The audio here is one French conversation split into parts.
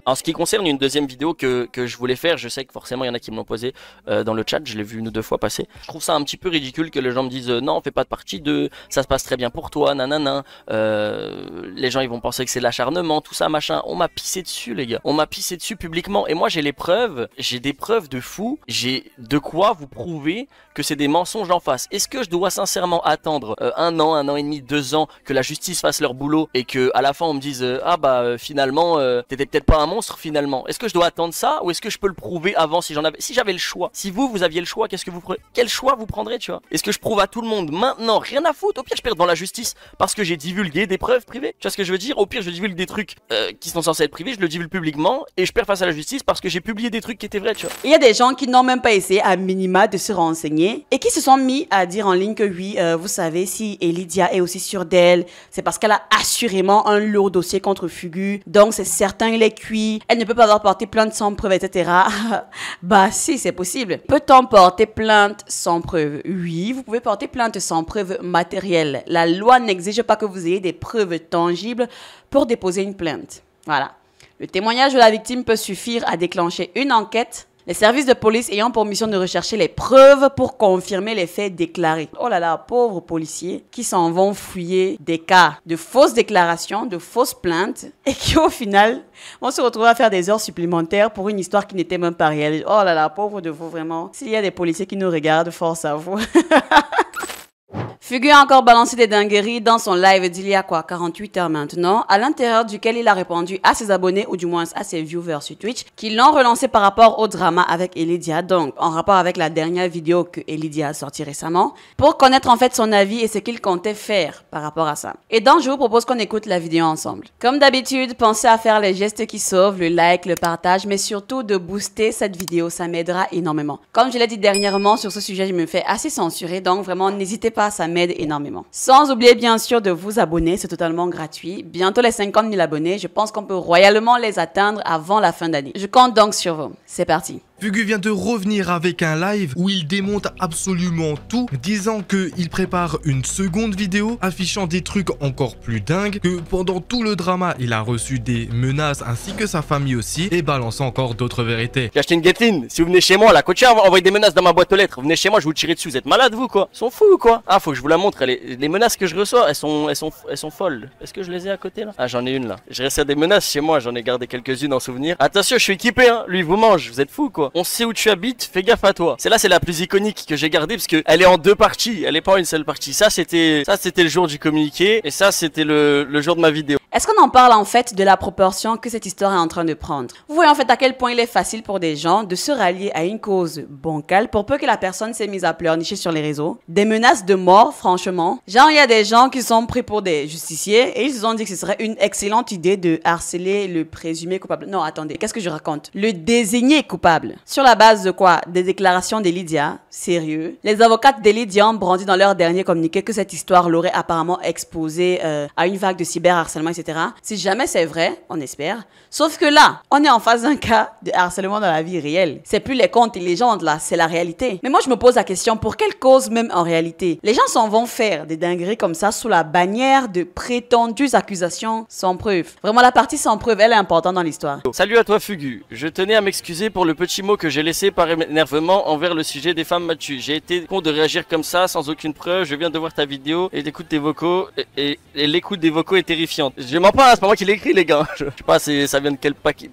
En ce qui concerne une deuxième vidéo que je voulais faire, je sais que forcément il y en a qui me l'ont posé dans le chat, je l'ai vu une ou deux fois passer. Je trouve ça un petit peu ridicule que les gens me disent non, fais pas de partie 2, ça se passe très bien pour toi, nanana. Les gens ils vont penser que c'est de l'acharnement, tout ça machin. On m'a pissé dessus les gars, on m'a pissé dessus publiquement et moi j'ai les preuves, j'ai des preuves de fou, j'ai de quoi vous prouver que c'est des mensonges en face. Est-ce que je dois sincèrement attendre un an et demi, 2 ans que la justice fasse leur boulot et que à la fin on me dise ah bah finalement t'étais peut-être pas un monstre finalement. Est-ce que je dois attendre ça ou est-ce que je peux le prouver avant si j'avais le choix? Si vous aviez le choix, quel choix vous prendrez, tu vois? Est-ce que je prouve à tout le monde maintenant? Rien à foutre. Au pire je perds dans la justice parce que j'ai divulgué des preuves privées. Tu vois ce que je veux dire? Au pire je divulgue des trucs qui sont censés être privés, je le divulgue publiquement et je perds face à la justice parce que j'ai publié des trucs qui étaient vrais, tu vois. Il y a des gens qui n'ont même pas essayé à minima de se renseigner et qui se sont mis à dire en ligne que oui, vous savez, si Elidia est aussi sûre d'elle, c'est parce qu'elle a assurément un lourd dossier contre Fugu, donc c'est certain il est cuit, elle ne peut pas avoir porté plainte sans preuve, etc. Bah si, c'est possible. Peut-on porter plainte sans preuve? Oui, vous pouvez porter plainte sans preuve matérielle. La loi n'exige pas que vous ayez des preuves tangibles pour déposer une plainte. Voilà. Le témoignage de la victime peut suffire à déclencher une enquête. Les services de police ayant pour mission de rechercher les preuves pour confirmer les faits déclarés. Oh là là, pauvres policiers qui s'en vont fouiller des cas de fausses déclarations, de fausses plaintes et qui au final vont se retrouver à faire des heures supplémentaires pour une histoire qui n'était même pas réelle. Oh là là, pauvre de vous vraiment. S'il y a des policiers qui nous regardent, force à vous. Fugu a encore balancé des dingueries dans son live d'il y a 48 heures maintenant, à l'intérieur duquel il a répondu à ses abonnés, ou du moins à ses viewers sur Twitch, qui l'ont relancé par rapport au drama avec Elidia, donc en rapport avec la dernière vidéo que Elidia a sortie récemment, pour connaître en fait son avis et ce qu'il comptait faire par rapport à ça. Et donc je vous propose qu'on écoute la vidéo ensemble. Comme d'habitude, pensez à faire les gestes qui sauvent, le like, le partage, mais surtout de booster cette vidéo, ça m'aidera énormément. Comme je l'ai dit dernièrement sur ce sujet, je me fais assez censurer, donc vraiment n'hésitez pas, ça m'aide énormément. Sans oublier bien sûr de vous abonner, c'est totalement gratuit. Bientôt les 50 000 abonnés, je pense qu'on peut royalement les atteindre avant la fin d'année. Je compte donc sur vous. C'est parti. Fugu vient de revenir avec un live où il démonte absolument tout, disant qu'il prépare une seconde vidéo, affichant des trucs encore plus dingues, que pendant tout le drama, il a reçu des menaces ainsi que sa famille aussi, et balançant encore d'autres vérités. J'ai acheté une Gatling, si vous venez chez moi, la coach envoie des menaces dans ma boîte aux lettres, vous venez chez moi, je vous tirer dessus, vous êtes malade vous quoi? Ils sont fous ou quoi? Ah, faut que je vous la montre, les menaces que je reçois, elles sont folles. Est-ce que je les ai à côté là? Ah, j'en ai une là. J'ai reçu des menaces chez moi, j'en ai gardé quelques-unes en souvenir. Attention, je suis équipé hein, lui il vous mange, vous êtes fous quoi? On sait où tu habites, fais gaffe à toi. Celle-là c'est la plus iconique que j'ai gardée parce que elle est en deux parties, elle est pas en une seule partie. Ça c'était le jour du communiqué et ça c'était le jour de ma vidéo. Est-ce qu'on en parle en fait de la proportion que cette histoire est en train de prendre? Vous voyez en fait à quel point il est facile pour des gens de se rallier à une cause bancale pour peu que la personne s'est mise à pleurnicher sur les réseaux. Des menaces de mort, franchement. Genre, il y a des gens qui sont pris pour des justiciers et ils se sont dit que ce serait une excellente idée de harceler le présumé coupable. Non, attendez, qu'est-ce que je raconte? Le désigné coupable. Sur la base de quoi? Des déclarations d'Elidia. Sérieux. Les avocates d'Elidia ont brandi dans leur dernier communiqué que cette histoire l'aurait apparemment exposée à une vague de cyberharcèlement, etc. Si jamais c'est vrai, on espère. Sauf que là, on est en face d'un cas de harcèlement dans la vie réelle. C'est plus les contes et légendes là, c'est la réalité. Mais moi je me pose la question, pour quelle cause même en réalité? Les gens s'en vont faire des dingueries comme ça sous la bannière de prétendues accusations sans preuve. Vraiment la partie sans preuve, elle est importante dans l'histoire. Salut à toi Fugu, je tenais à m'excuser pour le petit mot que j'ai laissé par énervement envers le sujet des femmes battues. J'ai été con de réagir comme ça sans aucune preuve, je viens de voir ta vidéo et l'écoute des vocaux et l'écoute des vocaux est terrifiante. Je mens pas, c'est pas moi qui l'ai écrit les gars. Je sais pas, ça vient de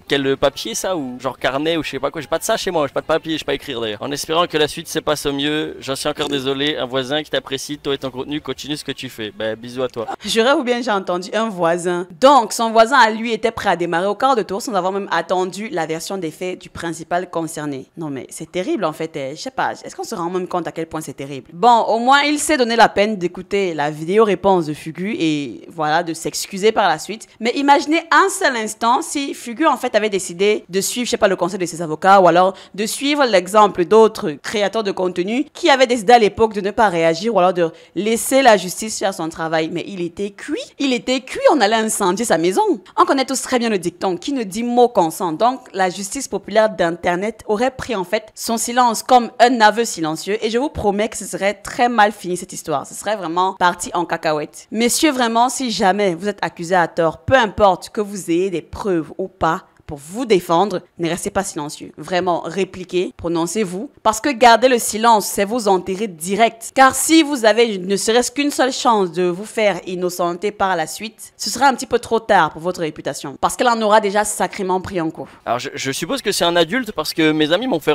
quel papier ça ou genre carnet ou je sais pas quoi. J'ai pas de ça chez moi, j'ai pas de papier, je sais pas écrire d'ailleurs. En espérant que la suite se passe au mieux, j'en suis encore désolé. Un voisin qui t'apprécie, toi et ton contenu, continue ce que tu fais. Ben bisous à toi. J'aurais ou bien j'ai entendu un voisin. Donc son voisin à lui était prêt à démarrer au quart de tour sans avoir même attendu la version des faits du principal concerné. Non mais c'est terrible en fait. Je sais pas, est-ce qu'on se rend même compte à quel point c'est terrible? Bon, au moins il s'est donné la peine d'écouter la vidéo réponse de Fugu et voilà de s'excuser par la suite. Mais imaginez un seul instant si Fugu en fait avait décidé de suivre, je sais pas, le conseil de ses avocats ou alors de suivre l'exemple d'autres créateurs de contenu qui avaient décidé à l'époque de ne pas réagir ou alors de laisser la justice faire son travail. Mais il était cuit. Il était cuit, on allait incendier sa maison. On connaît tous très bien le dicton qui ne dit mot consent. Donc la justice populaire d'internet aurait pris en fait son silence comme un aveu silencieux et je vous promets que ce serait très mal fini cette histoire. Ce serait vraiment parti en cacahuète. Messieurs, vraiment, si jamais vous êtes accusés à tort, peu importe que vous ayez des preuves ou pas, pour vous défendre, ne restez pas silencieux. Vraiment, répliquez, prononcez-vous. Parce que garder le silence, c'est vous enterrer direct. Car si vous avez ne serait-ce qu'une seule chance de vous faire innocenter par la suite, ce sera un petit peu trop tard pour votre réputation. Parce qu'elle en aura déjà sacrément pris en coup. Alors je suppose que c'est un adulte parce que mes amis m'ont fait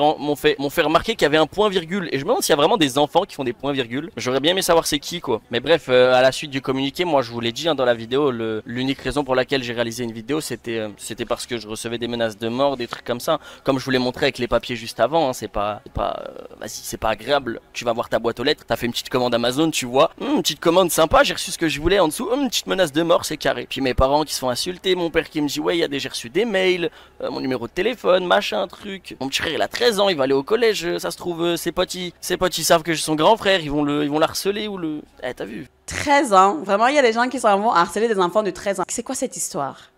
remarquer qu'il y avait un point virgule. Et je me demande s'il y a vraiment des enfants qui font des points virgule. J'aurais bien aimé savoir c'est qui quoi. Mais bref, à la suite du communiqué, moi je vous l'ai dit dans la vidéo, l'unique raison pour laquelle j'ai réalisé une vidéo, c'était parce que je recevais des menaces de mort, des trucs comme ça. Comme je vous l'ai montré avec les papiers juste avant, hein, c'est pas agréable. Tu vas voir ta boîte aux lettres, t'as fait une petite commande Amazon, tu vois, une petite commande sympa, j'ai reçu ce que je voulais en dessous, une petite menace de mort, c'est carré. Puis mes parents qui se font insulter, mon père qui me dit ouais, j'ai reçu des mails, mon numéro de téléphone, machin, truc. Mon petit frère il a 13 ans, il va aller au collège, ça se trouve, ses potes ils savent que je suis son grand frère, ils vont l'harceler ou le... Eh, t'as vu? 13 ans, vraiment, il y a des gens qui s'en vont harceler des enfants de 13 ans. C'est quoi cette histoire?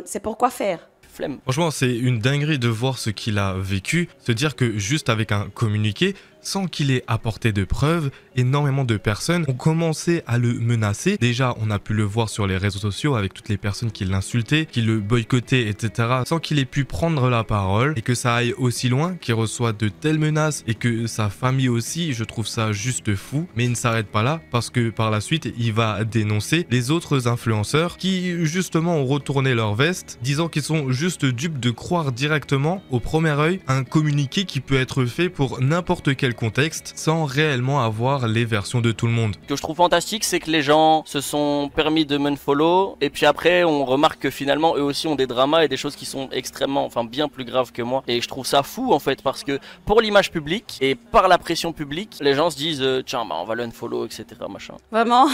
C'est pour quoi faire? Flemme. Franchement, c'est une dinguerie de voir ce qu'il a vécu, se dire que juste avec un communiqué, sans qu'il ait apporté de preuves, énormément de personnes ont commencé à le menacer. Déjà, on a pu le voir sur les réseaux sociaux avec toutes les personnes qui l'insultaient, qui le boycottaient, etc. sans qu'il ait pu prendre la parole et que ça aille aussi loin, qu'il reçoit de telles menaces et que sa famille aussi, je trouve ça juste fou. Mais il ne s'arrête pas là parce que par la suite, il va dénoncer les autres influenceurs qui justement ont retourné leur veste, disant qu'ils sont juste dupes de croire directement au premier œil un communiqué qui peut être fait pour n'importe quel contexte sans réellement avoir les versions de tout le monde. Ce que je trouve fantastique, c'est que les gens se sont permis de m'unfollow et puis après on remarque que finalement eux aussi ont des dramas et des choses qui sont extrêmement, bien plus graves que moi. Et je trouve ça fou en fait parce que pour l'image publique et par la pression publique, les gens se disent tiens on va l'unfollow etc machin. Vraiment,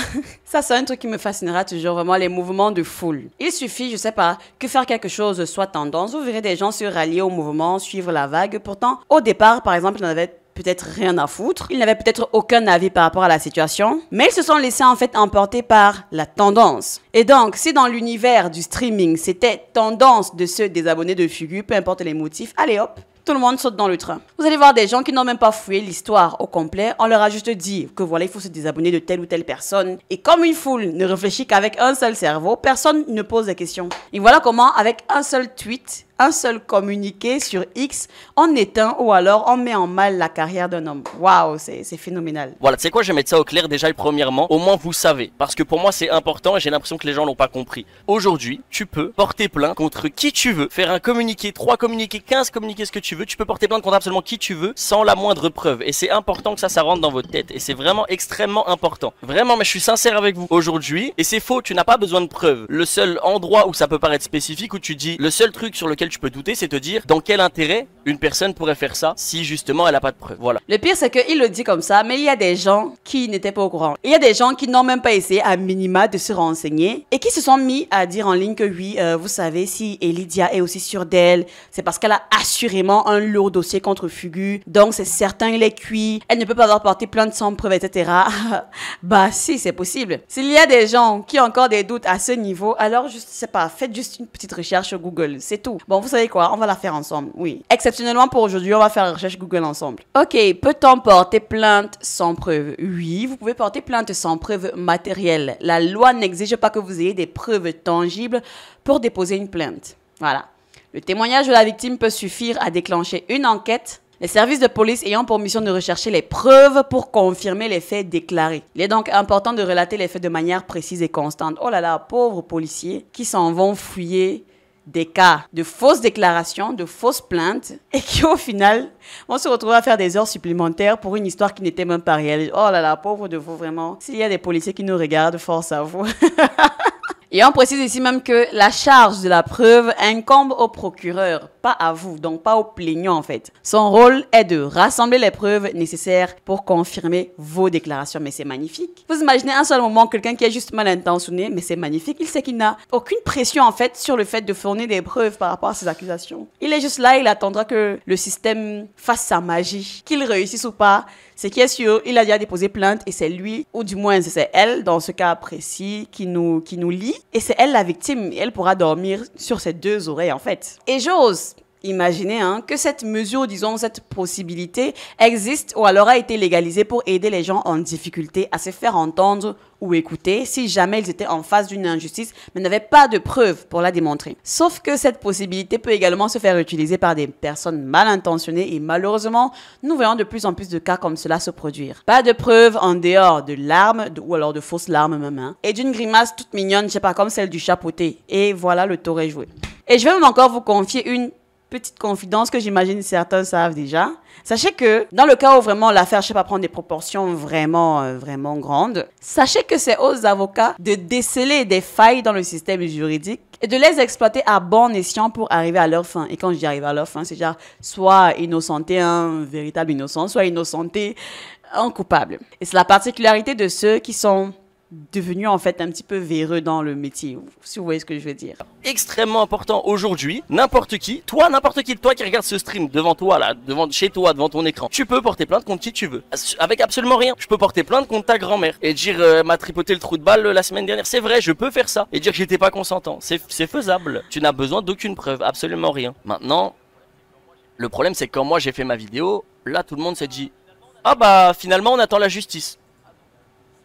ça c'est un truc qui me fascinera toujours, vraiment les mouvements de foule. Il suffit, je sais pas, que faire quelque chose soit tendance, vous verrez des gens se rallier au mouvement, suivre la vague. Pourtant, au départ par exemple, il y en avait peut-être rien à foutre. Ils n'avaient peut-être aucun avis par rapport à la situation, mais ils se sont laissés en fait emporter par la tendance. Et donc, si dans l'univers du streaming, c'était tendance de se désabonner de Fugu, peu importe les motifs, allez hop, tout le monde saute dans le train. Vous allez voir des gens qui n'ont même pas fouillé l'histoire au complet. On leur a juste dit que voilà, il faut se désabonner de telle ou telle personne. Et comme une foule ne réfléchit qu'avec un seul cerveau, personne ne pose des questions. Et voilà comment, avec un seul tweet, un seul communiqué sur X, on éteint ou alors on met en mal la carrière d'un homme. Waouh, c'est phénoménal. Voilà, tu sais quoi, je vais mettre ça au clair déjà premièrement. Au moins vous savez, parce que pour moi c'est important et j'ai l'impression que les gens l'ont pas compris. Aujourd'hui, tu peux porter plainte contre qui tu veux, faire un communiqué, 3 communiqués, 15 communiqués, ce que tu veux. Tu peux porter plainte contre absolument qui tu veux, sans la moindre preuve. Et c'est important que ça rentre dans votre tête. Et c'est vraiment extrêmement important. Vraiment, mais je suis sincère avec vous. Aujourd'hui, et c'est faux, tu n'as pas besoin de preuves. Le seul endroit où ça peut paraître spécifique, où tu dis, le seul truc sur lequel tu peux douter, c'est te dire dans quel intérêt une personne pourrait faire ça si justement elle a pas de preuves. Voilà. Le pire, c'est qu'il le dit comme ça, mais il y a des gens qui n'étaient pas au courant. Il y a des gens qui n'ont même pas essayé à minima de se renseigner et qui se sont mis à dire en ligne que oui, vous savez, si Lydia est aussi sûre d'elle, c'est parce qu'elle a assurément un lourd dossier contre Fugu, donc c'est certain il est cuit, elle ne peut pas avoir porté plainte sans preuve, etc. Bah si, c'est possible. S'il y a des gens qui ont encore des doutes à ce niveau, alors je sais pas, faites juste une petite recherche sur Google, c'est tout. Bon, vous savez quoi, on va la faire ensemble, oui. Exceptionnellement pour aujourd'hui, on va faire la recherche Google ensemble. Ok, peut-on porter plainte sans preuve? Oui, vous pouvez porter plainte sans preuve matérielle. La loi n'exige pas que vous ayez des preuves tangibles pour déposer une plainte. Voilà. Le témoignage de la victime peut suffire à déclencher une enquête, les services de police ayant pour mission de rechercher les preuves pour confirmer les faits déclarés. Il est donc important de relater les faits de manière précise et constante. Oh là là, pauvres policiers qui s'en vont fouiller des cas de fausses déclarations, de fausses plaintes, et qui au final vont se retrouver à faire des heures supplémentaires pour une histoire qui n'était même pas réelle. Oh là là, pauvre de vous, vraiment. S'il y a des policiers qui nous regardent, force à vous. Et on précise ici même que la charge de la preuve incombe au procureur, pas à vous, donc pas au plaignant en fait. Son rôle est de rassembler les preuves nécessaires pour confirmer vos déclarations. Mais c'est magnifique. Vous imaginez un seul moment quelqu'un qui est juste mal intentionné, mais c'est magnifique. Il sait qu'il n'a aucune pression en fait sur le fait de fournir des preuves par rapport à ses accusations. Il est juste là, il attendra que le système fasse sa magie, qu'il réussisse ou pas. Ce qui est sûr, il a déjà déposé plainte et c'est lui, ou du moins c'est elle, dans ce cas précis, qui nous lit. Et c'est elle la victime. Elle pourra dormir sur ses 2 oreilles en fait. Et j'ose Imaginez que cette mesure, disons, cette possibilité existe ou alors a été légalisée pour aider les gens en difficulté à se faire entendre ou écouter si jamais ils étaient en face d'une injustice mais n'avaient pas de preuves pour la démontrer. Sauf que cette possibilité peut également se faire utiliser par des personnes mal intentionnées et malheureusement, nous voyons de plus en plus de cas comme cela se produire. Pas de preuves en dehors de larmes ou alors de fausses larmes même et d'une grimace toute mignonne, je sais pas, comme celle du chapeauté. Et voilà, le tour est joué. Et je vais même encore vous confier une petite confidence que j'imagine certains savent déjà. Sachez que dans le cas où vraiment l'affaire, je sais pas, prendre des proportions vraiment grandes, sachez que c'est aux avocats de déceler des failles dans le système juridique et de les exploiter à bon escient pour arriver à leur fin. Et quand je dis arriver à leur fin, c'est genre soit innocenter un véritable innocent, soit innocenter un coupable. Et c'est la particularité de ceux qui sont devenu en fait un petit peu véreux dans le métier, si vous voyez ce que je veux dire. Extrêmement important aujourd'hui, n'importe qui, toi qui regarde ce stream devant toi là, chez toi, devant ton écran, tu peux porter plainte contre qui tu veux, avec absolument rien. Je peux porter plainte contre ta grand-mère et dire m'a tripoté le trou de balle la semaine dernière, c'est vrai, je peux faire ça et dire que j'étais pas consentant, c'est faisable. Tu n'as besoin d'aucune preuve, absolument rien. Maintenant, le problème c'est que quand moi j'ai fait ma vidéo, là tout le monde s'est dit ah bah finalement on attend la justice.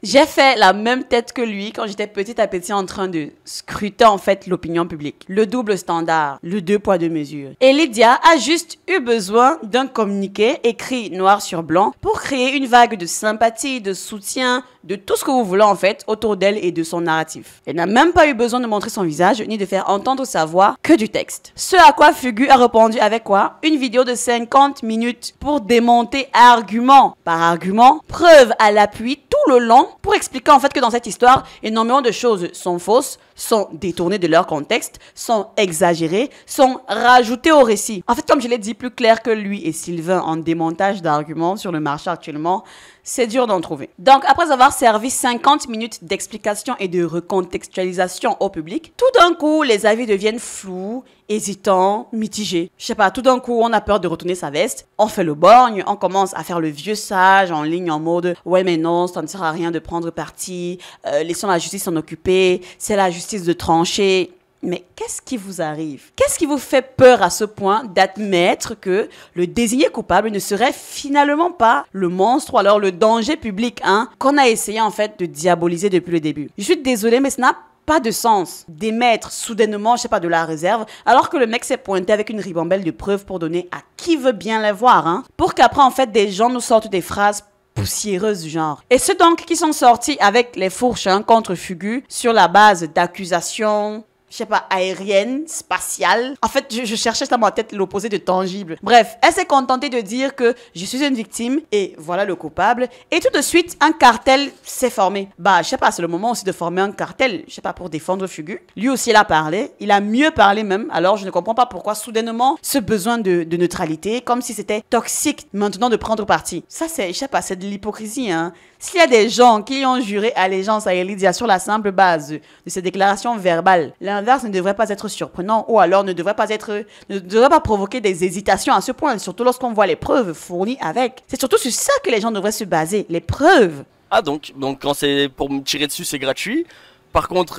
J'ai fait la même tête que lui quand j'étais petit à petit en train de scruter en fait l'opinion publique. Le double standard, le 2 poids 2 mesures. Et Lydia a juste eu besoin d'un communiqué écrit noir sur blanc pour créer une vague de sympathie, de soutien, de tout ce que vous voulez en fait autour d'elle et de son narratif. Elle n'a même pas eu besoin de montrer son visage ni de faire entendre sa voix que du texte. Ce à quoi Fugu a répondu avec quoi? Une vidéo de 50 minutes pour démonter argument par argument, preuve à l'appui tout le long pour expliquer en fait que dans cette histoire, énormément de choses sont fausses, sont détournées de leur contexte, sont exagérées, sont rajoutées au récit. En fait, comme je l'ai dit, plus clair que lui et Sylvain en démontage d'arguments sur le marché actuellement, c'est dur d'en trouver. Donc, après avoir servi 50 minutes d'explication et de recontextualisation au public, tout d'un coup, les avis deviennent flous, hésitants, mitigés. Je sais pas, tout d'un coup, on a peur de retourner sa veste, on fait le borgne, on commence à faire le vieux sage en ligne en mode « Ouais, mais non, ça ne sert à rien de prendre parti, laissons la justice s'en occuper, c'est la justice de trancher. » Mais qu'est-ce qui vous arrive? Qu'est-ce qui vous fait peur à ce point d'admettre que le désigné coupable ne serait finalement pas le monstre ou alors le danger public qu'on a essayé en fait de diaboliser depuis le début? Je suis désolée, mais ça n'a pas de sens d'émettre soudainement, je sais pas, de la réserve, alors que le mec s'est pointé avec une ribambelle de preuves pour donner à qui veut bien les voir, pour qu'après en fait des gens nous sortent des phrases poussiéreuses du genre. Et ceux donc qui sont sortis avec les fourches contre Fugu sur la base d'accusations, je sais pas, aérienne, spatiale. En fait, je cherchais dans ma tête l'opposé de tangible. Bref, elle s'est contentée de dire que je suis une victime et voilà le coupable. Et tout de suite, un cartel s'est formé. Bah, je sais pas, c'est le moment aussi de former un cartel, je sais pas, pour défendre Fugu. Lui aussi, il a parlé. Il a mieux parlé même. Alors, je ne comprends pas pourquoi soudainement ce besoin de neutralité, comme si c'était toxique maintenant de prendre parti. Ça, c'est, je sais pas, c'est de l'hypocrisie, S'il y a des gens qui ont juré allégeance à Lydia sur la simple base de ces déclarations verbales, l'inverse ne devrait pas être surprenant ou alors ne devrait pas provoquer des hésitations à ce point, surtout lorsqu'on voit les preuves fournies avec. C'est surtout sur ça que les gens devraient se baser, les preuves. Ah donc quand c'est pour me tirer dessus, c'est gratuit. Par contre,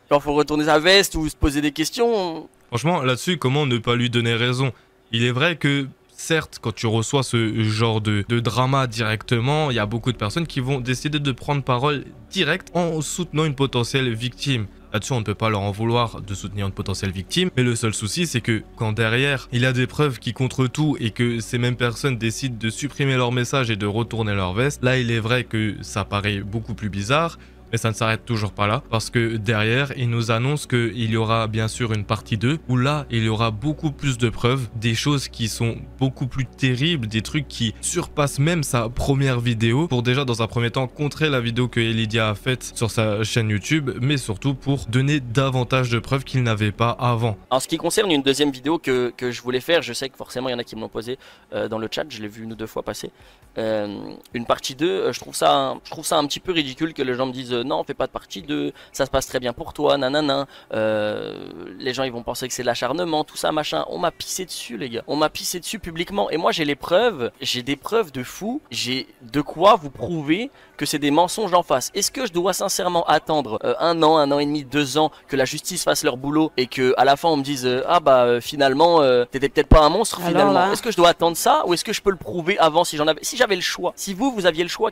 quand faut retourner sa veste ou se poser des questions... Franchement, là-dessus, comment ne pas lui donner raison? Il est vrai que certes, quand tu reçois ce genre de drama directement, il y a beaucoup de personnes qui vont décider de prendre parole direct en soutenant une potentielle victime. Là-dessus, on ne peut pas leur en vouloir de soutenir une potentielle victime, mais le seul souci, c'est que quand derrière, il y a des preuves qui contre tout et que ces mêmes personnes décident de supprimer leur message et de retourner leur veste, là, il est vrai que ça paraît beaucoup plus bizarre. Mais ça ne s'arrête toujours pas là, parce que derrière, il nous annonce qu'il y aura bien sûr une partie 2, où là, il y aura beaucoup plus de preuves, des choses qui sont beaucoup plus terribles, des trucs qui surpassent même sa première vidéo, pour déjà dans un premier temps contrer la vidéo que Lydia a faite sur sa chaîne YouTube, mais surtout pour donner davantage de preuves qu'il n'avait pas avant. En ce qui concerne une deuxième vidéo que je voulais faire, je sais que forcément il y en a qui me l'ont posé dans le chat, je l'ai vu une ou deux fois passer. Une partie 2, je trouve ça un petit peu ridicule que les gens me disent non, fais pas de partie de, ça se passe très bien pour toi, nanana, les gens ils vont penser que c'est de l'acharnement, tout ça machin. On m'a pissé dessus les gars, on m'a pissé dessus publiquement et moi j'ai les preuves, j'ai des preuves de fou, j'ai de quoi vous prouver que c'est des mensonges en face. Est-ce que je dois sincèrement attendre un an et demi, 2 ans que la justice fasse leur boulot et que à la fin on me dise finalement t'étais peut-être pas un monstre finalement. Est-ce que je dois attendre ça ou est-ce que je peux le prouver avant si j'avais le choix? Si vous aviez le choix,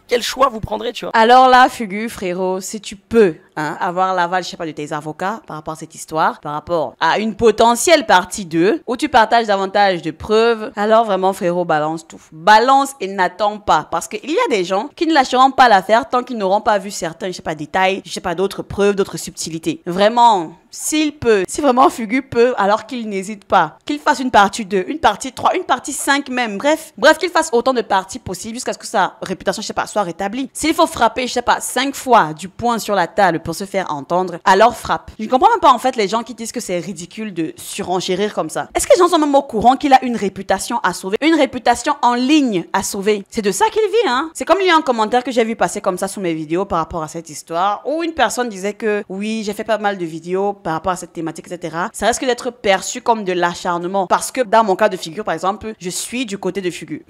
quel choix vous prendrez, tu vois? Alors là, Fugu, frérot, si tu peux avoir l'aval, je sais pas, de tes avocats par rapport à cette histoire, par rapport à une potentielle partie 2 où tu partages davantage de preuves, alors vraiment, frérot, balance tout. Balance et n'attends pas. Parce qu'il y a des gens qui ne lâcheront pas l'affaire tant qu'ils n'auront pas vu certains, je sais pas, détails, je sais pas, d'autres preuves, d'autres subtilités. Vraiment, s'il peut, si vraiment Fugu peut, alors qu'il n'hésite pas. Qu'il fasse une partie 2, une partie 3, une partie 5 même. Bref, qu'il fasse autant de parties possibles jusqu'à ce que sa réputation, je sais pas, soit rétablie. S'il faut frapper, je sais pas, 5 fois du poing sur la table pour se faire entendre, alors frappe. Je ne comprends même pas en fait les gens qui disent que c'est ridicule de surenchérir comme ça. Est-ce que les gens sont même au courant qu'il a une réputation à sauver, une réputation en ligne à sauver? C'est de ça qu'il vit, hein. C'est comme il y a un commentaire que j'ai vu passer comme ça sous mes vidéos par rapport à cette histoire où une personne disait que oui, j'ai fait pas mal de vidéos par rapport à cette thématique, etc. Ça risque d'être perçu comme de l'acharnement parce que dans mon cas de figure, par exemple, je suis du côté de Fugu.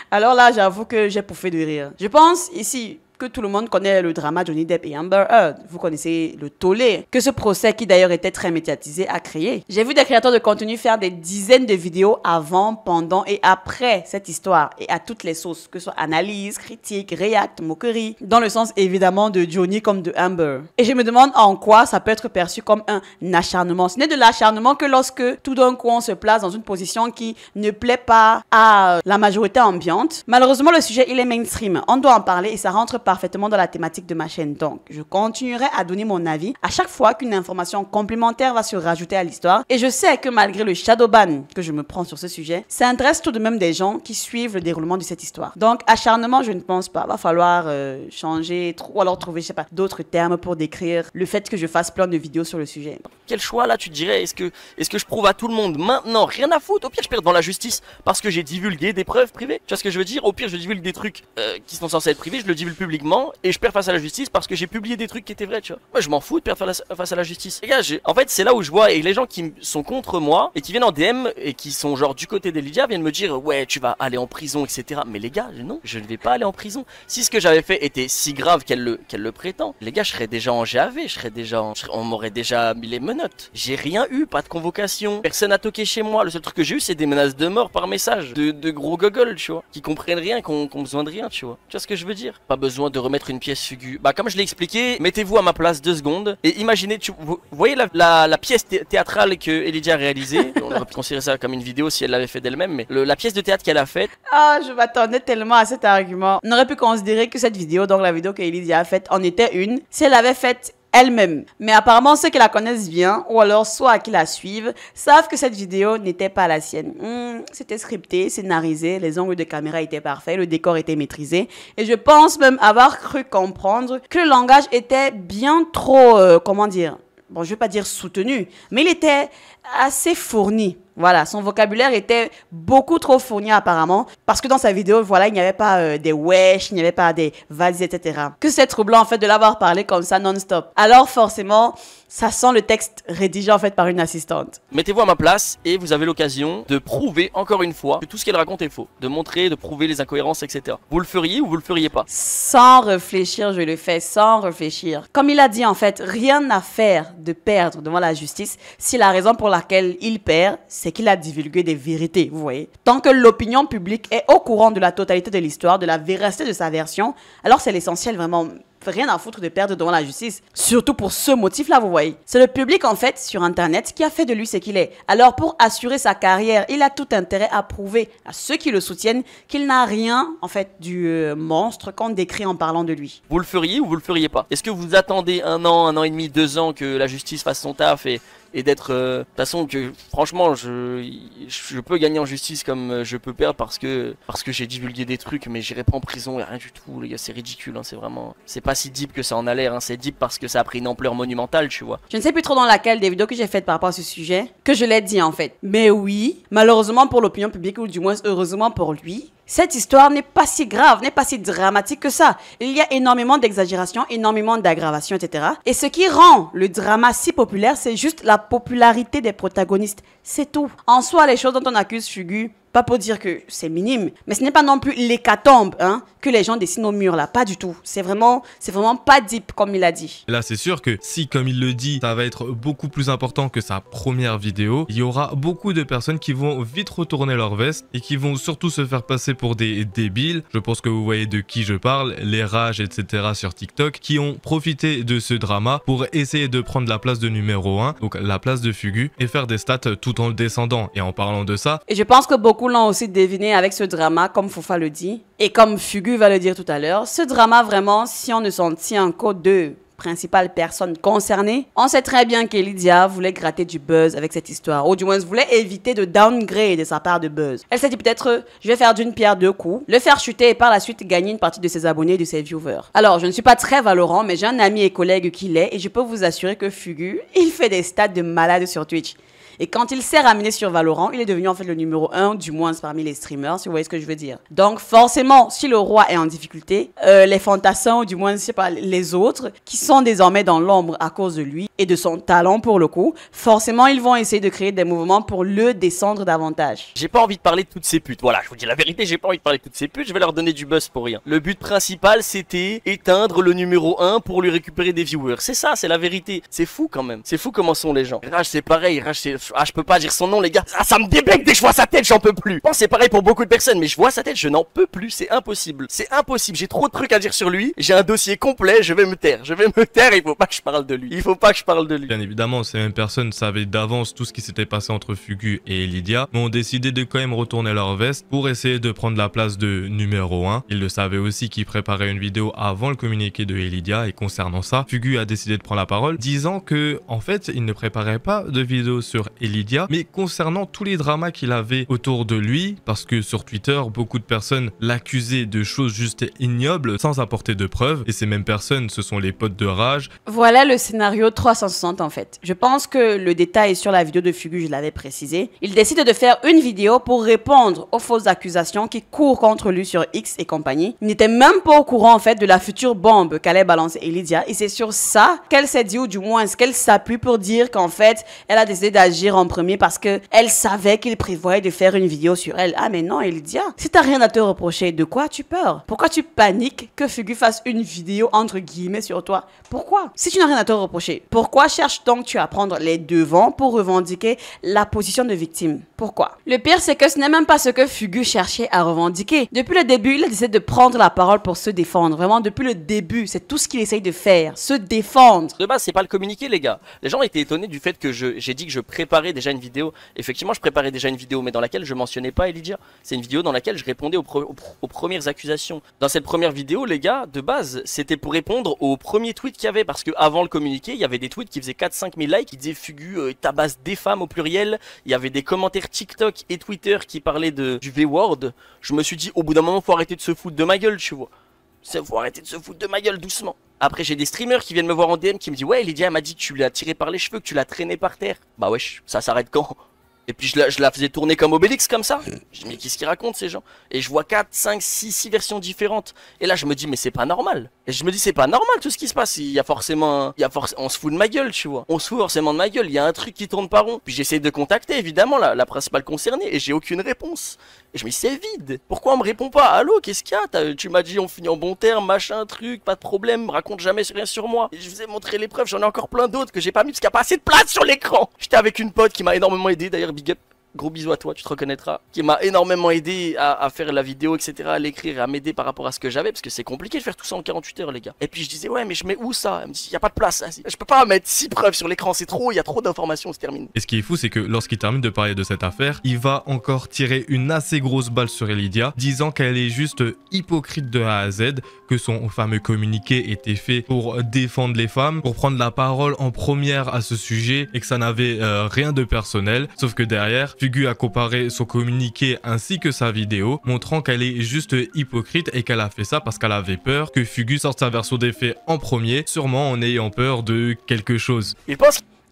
Alors là, j'avoue que j'ai pouffé de rire. Je pense ici que tout le monde connaît le drama Johnny Depp et Amber Heard. Vous connaissez le tollé que ce procès, qui d'ailleurs était très médiatisé, a créé. J'ai vu des créateurs de contenu faire des dizaines de vidéos avant, pendant et après cette histoire et à toutes les sauces, que ce soit analyse, critique, react, moquerie, dans le sens évidemment de Johnny comme de Amber. Et je me demande en quoi ça peut être perçu comme un acharnement. Ce n'est de l'acharnement que lorsque tout d'un coup on se place dans une position qui ne plaît pas à la majorité ambiante. Malheureusement, le sujet il est mainstream. On doit en parler et ça rentre parfaitement dans la thématique de ma chaîne. Donc, je continuerai à donner mon avis à chaque fois qu'une information complémentaire va se rajouter à l'histoire. Et je sais que malgré le shadow ban que je me prends sur ce sujet, ça intéresse tout de même des gens qui suivent le déroulement de cette histoire. Donc, acharnement, je ne pense pas. Va falloir changer ou alors trouver, je sais pas, d'autres termes pour décrire le fait que je fasse plein de vidéos sur le sujet. Quel choix là tu dirais? Est-ce que je prouve à tout le monde maintenant? Rien à foutre. Au pire, je perds devant la justice parce que j'ai divulgué des preuves privées. Tu vois ce que je veux dire? Au pire, je divulgue des trucs qui sont censés être privés, je le divulgue publiquement et je perds face à la justice parce que j'ai publié des trucs qui étaient vrais, tu vois. Moi, je m'en fous de perdre face à la justice. Les gars, en fait, c'est là où je vois et les gens qui sont contre moi et qui viennent en DM et qui sont genre du côté d'Elydia viennent me dire ouais, tu vas aller en prison, etc. Mais les gars, non, je ne vais pas aller en prison. Si ce que j'avais fait était si grave qu'elle le prétend, les gars, je serais déjà en GAV, on m'aurait déjà mis les menottes. J'ai rien eu, pas de convocation, personne a toqué chez moi. Le seul truc que j'ai eu, c'est des menaces de mort par message de gros gogoles, tu vois, qui comprennent rien, qui ont besoin de rien, tu vois. Tu vois ce que je veux dire? Pas besoin de remettre une pièce Fugu. Bah comme je l'ai expliqué, mettez-vous à ma place 2 secondes et imaginez, vous voyez la pièce théâtrale que Elydia a réalisée. On aurait pu considérer ça comme une vidéo si elle l'avait fait d'elle-même, mais la pièce de théâtre qu'elle a faite. Ah, je m'attendais tellement à cet argument. On aurait pu considérer que cette vidéo, donc la vidéo que Elydia a faite, en était une si elle l'avait faite elle-même. Mais apparemment, ceux qui la connaissent bien, ou alors soit qui la suivent, savent que cette vidéo n'était pas la sienne. C'était scripté, scénarisé, les angles de caméra étaient parfaits, le décor était maîtrisé. Et je pense même avoir cru comprendre que le langage était bien trop, comment dire, bon, je vais pas dire soutenu, mais il était assez fourni. Voilà, son vocabulaire était beaucoup trop fourni apparemment, parce que dans sa vidéo, voilà, il n'y avait pas des wesh, il n'y avait pas des vas-y, etc. Que c'est troublant en fait de l'avoir parlé comme ça non-stop. Alors forcément, ça sent le texte rédigé en fait par une assistante. Mettez-vous à ma place et vous avez l'occasion de prouver encore une fois que tout ce qu'elle raconte est faux. De montrer, de prouver les incohérences, etc. Vous le feriez ou vous le feriez pas? Sans réfléchir, je le fais, sans réfléchir. Comme il a dit en fait, rien à faire de perdre devant la justice si la raison pour laquelle il perd, c'est qu'il a divulgué des vérités, vous voyez. Tant que l'opinion publique est au courant de la totalité de l'histoire, de la véracité de sa version, alors c'est l'essentiel vraiment. Rien à foutre de perdre devant la justice. Surtout pour ce motif-là, vous voyez. C'est le public, en fait, sur Internet, qui a fait de lui ce qu'il est. Alors, pour assurer sa carrière, il a tout intérêt à prouver à ceux qui le soutiennent qu'il n'a rien, en fait, du monstre qu'on décrit en parlant de lui. Vous le feriez ou vous le feriez pas? Est-ce que vous attendez 1 an et demi, 2 ans que la justice fasse son taf et d'être de toute façon que franchement je peux gagner en justice comme je peux perdre parce que j'ai divulgué des trucs, mais j'irai pas en prison et rien du tout, les gars, c'est ridicule, hein, c'est vraiment, c'est pas si deep que ça en a l'air, hein, c'est deep parce que ça a pris une ampleur monumentale, tu vois. Je ne sais plus trop dans laquelle des vidéos que j'ai faites par rapport à ce sujet que je l'ai dit en fait, mais oui, malheureusement pour l'opinion publique, ou du moins heureusement pour lui, cette histoire n'est pas si grave, n'est pas si dramatique que ça. Il y a énormément d'exagération, énormément d'aggravation, etc. Et ce qui rend le drama si populaire, c'est juste la popularité des protagonistes. C'est tout. En soi, les choses dont on accuse Fugu, pas pour dire que c'est minime, mais ce n'est pas non plus l'hécatombe hein, que les gens dessinent au mur là, pas du tout. C'est vraiment pas deep comme il a dit. Là, c'est sûr que si, comme il le dit, ça va être beaucoup plus important que sa première vidéo, il y aura beaucoup de personnes qui vont vite retourner leur veste et qui vont surtout se faire passer pour des débiles. Je pense que vous voyez de qui je parle, les rages, etc. sur TikTok, qui ont profité de ce drama pour essayer de prendre la place de numéro 1, donc la place de Fugu, et faire des stats tout en le descendant. Et en parlant de ça... Et je pense que beaucoup l'ont aussi deviné avec ce drama, comme Fofa le dit, et comme Fugu va le dire tout à l'heure, ce drama vraiment, si on ne s'en tient qu'aux deux principales personnes concernées, on sait très bien qu'Elydia voulait gratter du buzz avec cette histoire, ou du moins voulait éviter de downgrade de sa part de buzz. Elle s'est dit peut-être, je vais faire d'une pierre deux coups, le faire chuter et par la suite gagner une partie de ses abonnés et de ses viewers. Alors, je ne suis pas très Valorant, mais j'ai un ami et collègue qui l'est, et je peux vous assurer que Fugu, il fait des stats de malade sur Twitch. Et quand il s'est ramené sur Valorant, il est devenu en fait le numéro 1, du moins parmi les streamers, si vous voyez ce que je veux dire. Donc forcément, si le roi est en difficulté, les fantassins, ou du moins, je sais pas, les autres, qui sont désormais dans l'ombre à cause de lui et de son talent pour le coup, forcément, ils vont essayer de créer des mouvements pour le descendre davantage. J'ai pas envie de parler de toutes ces putes. Voilà, je vous dis la vérité, j'ai pas envie de parler de toutes ces putes, je vais leur donner du buzz pour rien. Le but principal, c'était éteindre le numéro 1 pour lui récupérer des viewers. C'est ça, c'est la vérité. C'est fou quand même. C'est fou comment sont les gens. Rage, c'est pareil. Rage, c'est... Ah, je peux pas dire son nom, les gars. Ah, ça me débecte dès que je vois sa tête, j'en peux plus. Bon, c'est pareil pour beaucoup de personnes, mais je vois sa tête, je n'en peux plus. C'est impossible. C'est impossible. J'ai trop de trucs à dire sur lui. J'ai un dossier complet, je vais me taire. Je vais me taire, il faut pas que je parle de lui. Il faut pas que je parle de lui. Bien évidemment, ces mêmes personnes savaient d'avance tout ce qui s'était passé entre Fugu et Lydia, mais ont décidé de quand même retourner leur veste pour essayer de prendre la place de numéro 1. Ils le savaient aussi qu'ils préparaient une vidéo avant le communiqué de Lydia, et concernant ça, Fugu a décidé de prendre la parole, disant que, en fait, il ne préparait pas de vidéo sur Lydia, mais concernant tous les dramas qu'il avait autour de lui, parce que sur Twitter, beaucoup de personnes l'accusaient de choses juste ignobles, sans apporter de preuves, et ces mêmes personnes, ce sont les potes de Rage. Voilà le scénario 360 en fait. Je pense que le détail sur la vidéo de Fugu, je l'avais précisé. Il décide de faire une vidéo pour répondre aux fausses accusations qui courent contre lui sur X et compagnie. Il n'était même pas au courant en fait de la future bombe qu'allait balancer Lydia, et c'est sur ça qu'elle s'est dit, ou du moins qu'elle s'appuie pour dire qu'en fait, elle a décidé d'agir en premier parce que elle savait qu'il prévoyait de faire une vidéo sur elle. Ah mais non, Lydia, si t'as rien à te reprocher, de quoi tu peurs? Pourquoi tu paniques que Fugu fasse une vidéo entre guillemets sur toi? Pourquoi? Si tu n'as rien à te reprocher, pourquoi cherches donc tu à prendre les devants pour revendiquer la position de victime? Pourquoi? Le pire, c'est que ce n'est même pas ce que Fugu cherchait à revendiquer. Depuis le début, il a décidé de prendre la parole pour se défendre. Vraiment, depuis le début, c'est tout ce qu'il essaye de faire, se défendre. De base, c'est pas le communiqué, les gars. Les gens étaient étonnés du fait que j'ai dit que je préparais déjà une vidéo. Effectivement, je préparais déjà une vidéo, mais dans laquelle je mentionnais pas Lydia. C'est une vidéo dans laquelle je répondais aux premières accusations. Dans cette première vidéo, les gars, de base, c'était pour répondre aux premiers tweets qu'il y avait, parce que avant le communiqué, il y avait des tweets qui faisaient 4-5 000 likes, qui disaient Fugu tabasse des femmes au pluriel. Il y avait des commentaires TikTok et Twitter qui parlaient du V-word. Je me suis dit, au bout d'un moment, faut arrêter de se foutre de ma gueule, tu vois. Faut arrêter de se foutre de ma gueule doucement. Après, j'ai des streamers qui viennent me voir en DM qui me disent, ouais, Lydia m'a dit que tu l'as tiré par les cheveux, que tu l'as traîné par terre. Bah wesh, ça s'arrête quand? Et puis je la faisais tourner comme Obélix comme ça. Je dis mais qu'est-ce qu'ils racontent ces gens? Et je vois 4, 5, 6 versions différentes. Et là je me dis mais c'est pas normal. Et je me dis c'est pas normal tout ce qui se passe. Il y a forcément on se fout de ma gueule, tu vois. On se fout forcément de ma gueule. Il y a un truc qui tourne pas rond. Puis j'essaie de contacter évidemment la principale concernée et j'ai aucune réponse. Et je me dis c'est vide. Pourquoi on me répond pas? Allô, qu'est-ce qu'il y a? Tu m'as dit on finit en bon terme, machin, truc, pas de problème, raconte jamais rien sur moi. Et je vous ai montré les preuves, j'en ai encore plein d'autres que j'ai pas mis parce qu'il n'y a pas assez de place sur l'écran. J'étais avec une pote qui m'a énormément aidé, d'ailleurs big up. Gros bisous à toi, tu te reconnaîtras. Qui m'a énormément aidé à faire la vidéo, etc. À l'écrire et à m'aider par rapport à ce que j'avais. Parce que c'est compliqué de faire tout ça en 48 heures, les gars. Et puis je disais, ouais, mais je mets où ça? Elle me dit, y a pas de place. Je peux pas mettre 6 preuves sur l'écran, c'est trop, il y a trop d'informations, on se termine. Et ce qui est fou, c'est que lorsqu'il termine de parler de cette affaire, il va encore tirer une assez grosse balle sur Lydia, disant qu'elle est juste hypocrite de A à Z, que son fameux communiqué était fait pour défendre les femmes, pour prendre la parole en première à ce sujet, et que ça n'avait rien de personnel. Sauf que derrière, Fugu a comparé son communiqué ainsi que sa vidéo, montrant qu'elle est juste hypocrite et qu'elle a fait ça parce qu'elle avait peur que Fugu sorte sa version des faits en premier, sûrement en ayant peur de quelque chose.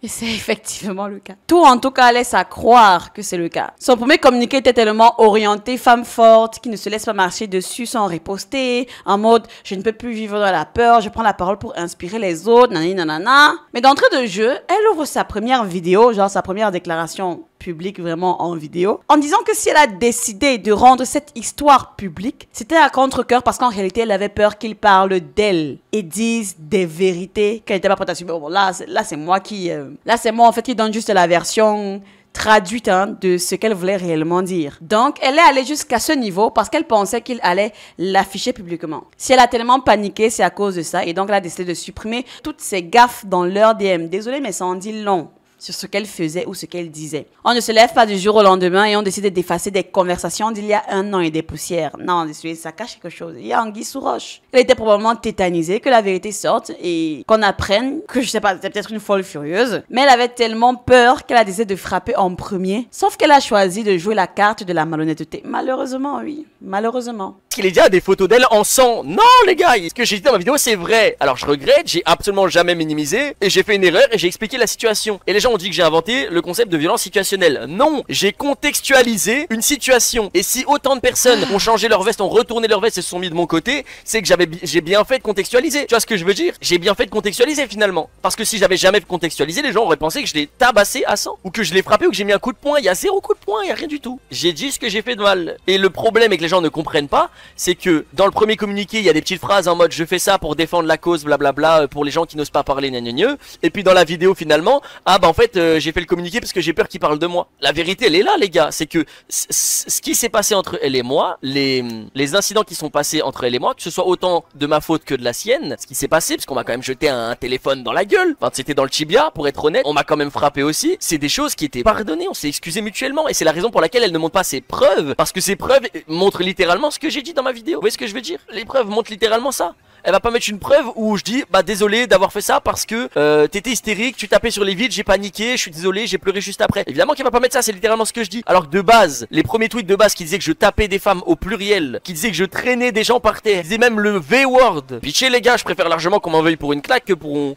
Et c'est effectivement le cas. Tout en tout cas laisse à croire que c'est le cas. Son premier communiqué était tellement orienté femme forte qui ne se laisse pas marcher dessus sans riposter, en mode je ne peux plus vivre dans la peur, je prends la parole pour inspirer les autres, nanani nanana. Mais d'entrée de jeu, elle ouvre sa première vidéo, genre sa première déclaration publique vraiment en vidéo, en disant que si elle a décidé de rendre cette histoire publique, c'était à contre-cœur parce qu'en réalité, elle avait peur qu'ils parlent d'elle et disent des vérités qu'elle n'était pas prête à subir. Bon, là, c'est moi qui... Là, c'est moi, en fait, qui donne juste la version traduite de ce qu'elle voulait réellement dire. Donc, elle est allée jusqu'à ce niveau parce qu'elle pensait qu'il allait l'afficher publiquement. Si elle a tellement paniqué, c'est à cause de ça. Et donc, elle a décidé de supprimer toutes ses gaffes dans leur DM. Désolée, mais ça en dit long sur ce qu'elle faisait ou ce qu'elle disait. On ne se lève pas du jour au lendemain et on décide d'effacer des conversations d'il y a 1 an et des poussières. Non, désolé, ça cache quelque chose. Il y a anguille sous roche. Elle était probablement tétanisée, que la vérité sorte et qu'on apprenne que, je sais pas, c'était peut-être une folle furieuse, mais elle avait tellement peur qu'elle a décidé de frapper en premier, sauf qu'elle a choisi de jouer la carte de la malhonnêteté. Malheureusement, oui. Malheureusement. Qu'il ait déjà des photos d'elle en sang. Non, les gars, ce que j'ai dit dans ma vidéo, c'est vrai. Alors, je regrette, j'ai absolument jamais minimisé et j'ai fait une erreur et j'ai expliqué la situation. Et les gens ont dit que j'ai inventé le concept de violence situationnelle. Non, j'ai contextualisé une situation. Et si autant de personnes ont changé leur veste, ont retourné leur veste et se sont mis de mon côté, c'est que j'ai bien fait de contextualiser. Tu vois ce que je veux dire? J'ai bien fait de contextualiser finalement. Parce que si j'avais jamais contextualisé, les gens auraient pensé que je l'ai tabassé à 100 ou que je l'ai frappé ou que j'ai mis un coup de poing. Il y a 0 coup de poing, il y a rien du tout. J'ai dit ce que j'ai fait de mal. Et le problème est que les gens ne comprennent pas, c'est que dans le premier communiqué, il y a des petites phrases en mode je fais ça pour défendre la cause, blablabla, pour les gens qui n'osent pas parler, gna. Et puis dans la vidéo finalement, ah bah en fait j'ai fait le communiqué parce que j'ai peur qu'ils parlent de moi. La vérité elle est là les gars, c'est que ce qui s'est passé entre elle et moi, les incidents qui sont passés entre elle et moi, que ce soit autant de ma faute que de la sienne, ce qui s'est passé, parce qu'on m'a quand même jeté un téléphone dans la gueule, enfin c'était dans le tibia pour être honnête, on m'a quand même frappé aussi, c'est des choses qui étaient pardonnées, on s'est excusé mutuellement et c'est la raison pour laquelle elle ne montre pas ses preuves, parce que ses preuves montrent littéralement ce que j'ai dit dans ma vidéo. Vous voyez ce que je veux dire? Les preuves montrent littéralement ça. Elle va pas mettre une preuve où je dis bah désolé d'avoir fait ça parce que t'étais hystérique, tu tapais sur les vitres, j'ai paniqué, je suis désolé, j'ai pleuré juste après. Évidemment qu'elle va pas mettre ça, c'est littéralement ce que je dis. Alors que de base, les premiers tweets de base qui disaient que je tapais des femmes au pluriel, qui disaient que je traînais des gens par terre, qui disaient même le V-word. Pitché les gars, je préfère largement qu'on m'en veuille pour une claque que pour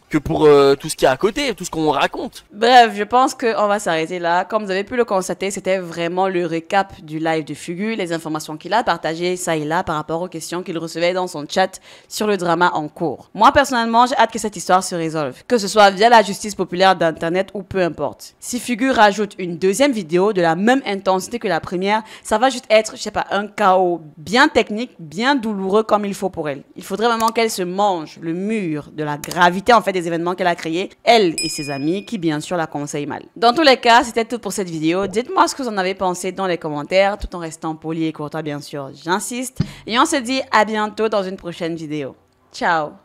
tout ce qu'il y a à côté, tout ce qu'on raconte. Bref, je pense qu'on va s'arrêter là. Comme vous avez pu le constater, c'était vraiment le récap du live de Fugu, les informations qu'il a partagées ça et là par rapport aux questions qu'il recevait dans son chat sur le drama en cours. Moi, personnellement, j'ai hâte que cette histoire se résolve, que ce soit via la justice populaire d'internet ou peu importe. Si Fugu rajoute une deuxième vidéo de la même intensité que la première, ça va juste être, je sais pas, un chaos bien technique, bien douloureux comme il faut pour elle. Il faudrait vraiment qu'elle se mange le mur de la gravité en fait des événements qu'elle a créés, elle et ses amis qui bien sûr la conseillent mal. Dans tous les cas, c'était tout pour cette vidéo. Dites-moi ce que vous en avez pensé dans les commentaires, tout en restant poli et courtois bien sûr, j'insiste. Et on se dit à bientôt dans une prochaine vidéo. Ciao